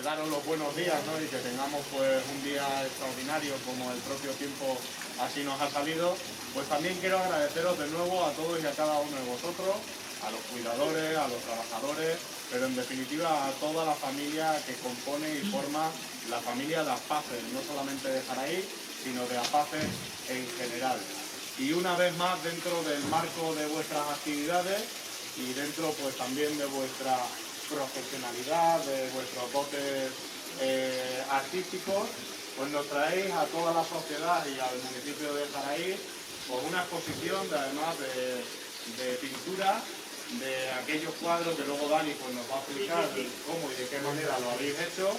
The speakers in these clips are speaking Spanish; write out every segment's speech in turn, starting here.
daros los buenos días, ¿no? Y que tengamos pues un día extraordinario como el propio tiempo así nos ha salido, pues también quiero agradeceros de nuevo a todos y a cada uno de vosotros, a los cuidadores, a los trabajadores, pero en definitiva a toda la familia que compone y forma la familia de Aspaces, no solamente de Jaraíz, sino de Aspaces en general. Y una vez más, dentro del marco de vuestras actividades y dentro pues también de vuestra profesionalidad, de vuestros dotes artísticos, pues nos traéis a toda la sociedad y al municipio de Jaraíz pues una exposición además de pintura, de aquellos cuadros que luego Dani pues nos va a explicar cómo y de qué manera lo habéis hecho,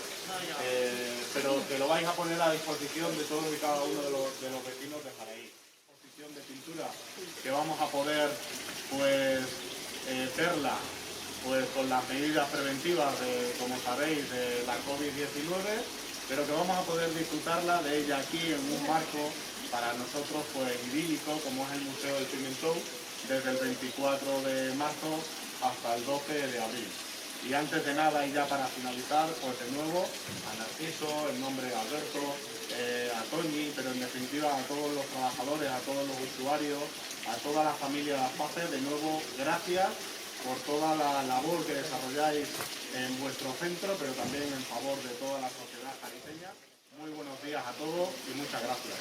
pero que lo vais a poner a disposición de todos y cada uno de los vecinos de Jaraíz. Exposición de pintura que vamos a poder pues verla pues con las medidas preventivas de, como sabéis, de la COVID-19, pero que vamos a poder disfrutarla de ella aquí en un marco para nosotros pues idílico como es el Museo del Pimentón, desde el 24 de marzo hasta el 12 de abril. Y antes de nada y ya para finalizar, pues de nuevo a Narciso, en nombre de Alberto, a Toñi, pero en definitiva a todos los trabajadores, a todos los usuarios, a toda la familia de Aspaces, de nuevo gracias por toda la labor que desarrolláis en vuestro centro, pero también en favor de toda la sociedad jariceña. Muy buenos días a todos y muchas gracias.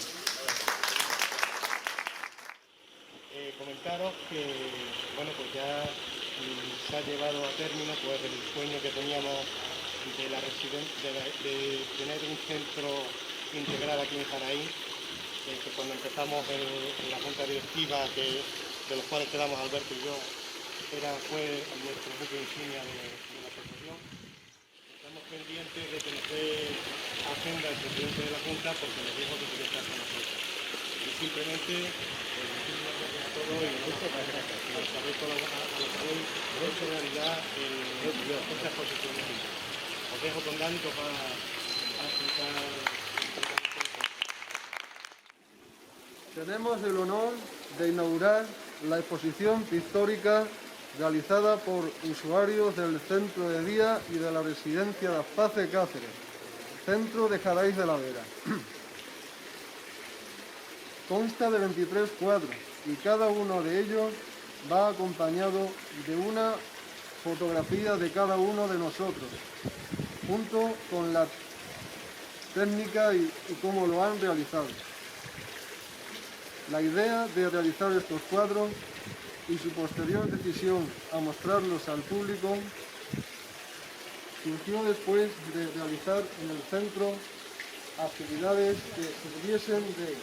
Comentaros que bueno, pues ya se ha llevado a término pues el sueño que teníamos de la de tener un centro integrado aquí en Jaraíz, que cuando empezamos en la junta directiva, de los cuales quedamos Alberto y yo, fue nuestro buque insignia de la asociación. Estamos pendientes de que nos dé agenda el presidente de la junta porque nos dijo que quería estar con nosotros. Y simplemente muchísimas gracias a todos y muchas gracias a los que habéis colaborado, a los que habéis hecho realidad esta exposición aquí. Os dejo con Dani para explicar. Tenemos el honor de inaugurar la exposición pictórica realizada por usuarios del centro de día y de la residencia de Aspaces Cáceres, centro de Jaraíz de la Vera. Consta de 23 cuadros y cada uno de ellos va acompañado de una fotografía de cada uno de nosotros, junto con la técnica y cómo lo han realizado. La idea de realizar estos cuadros y su posterior decisión a mostrarlos al público surgió después de realizar en el centro actividades que sirviesen de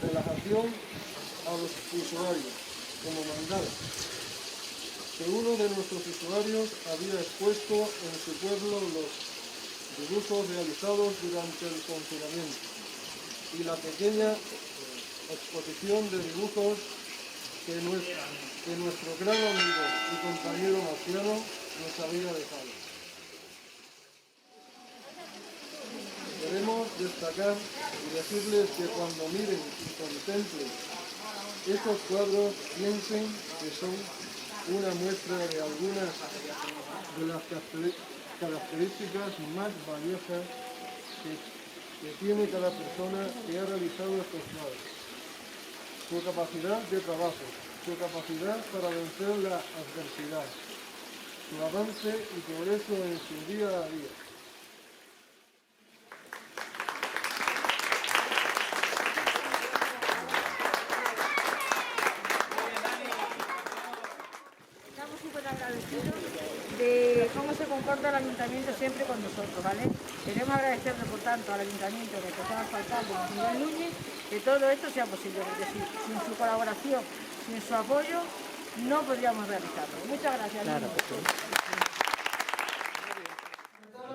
relajación a los usuarios, como mandar que uno de nuestros usuarios había expuesto en su pueblo los dibujos realizados durante el confinamiento y la pequeña exposición de dibujos que nuestro gran amigo y compañero Marciano nos había dejado. Queremos destacar y decirles que cuando miren y contemplen estos cuadros piensen que son una muestra de algunas de las características más valiosas que tiene cada persona que ha realizado estos cuadros. Su capacidad de trabajo, su capacidad para vencer la adversidad, su avance y progreso en su día a día. Estamos súper agradecidos de cómo se comporta el ayuntamiento siempre con nosotros, ¿vale? Queremos agradecerle, por tanto, al ayuntamiento, de que sea alcalde Miguel Núñez, que todo esto sea posible, porque sin su colaboración, sin su apoyo, no podríamos realizarlo. Muchas gracias. Claro,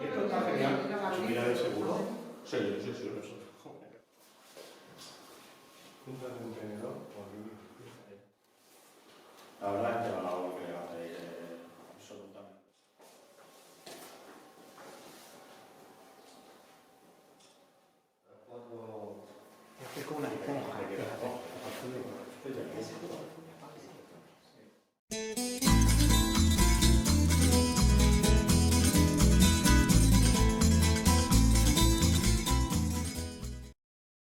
Esto está genial. ¿Subida de seguro? Sí, lo sé.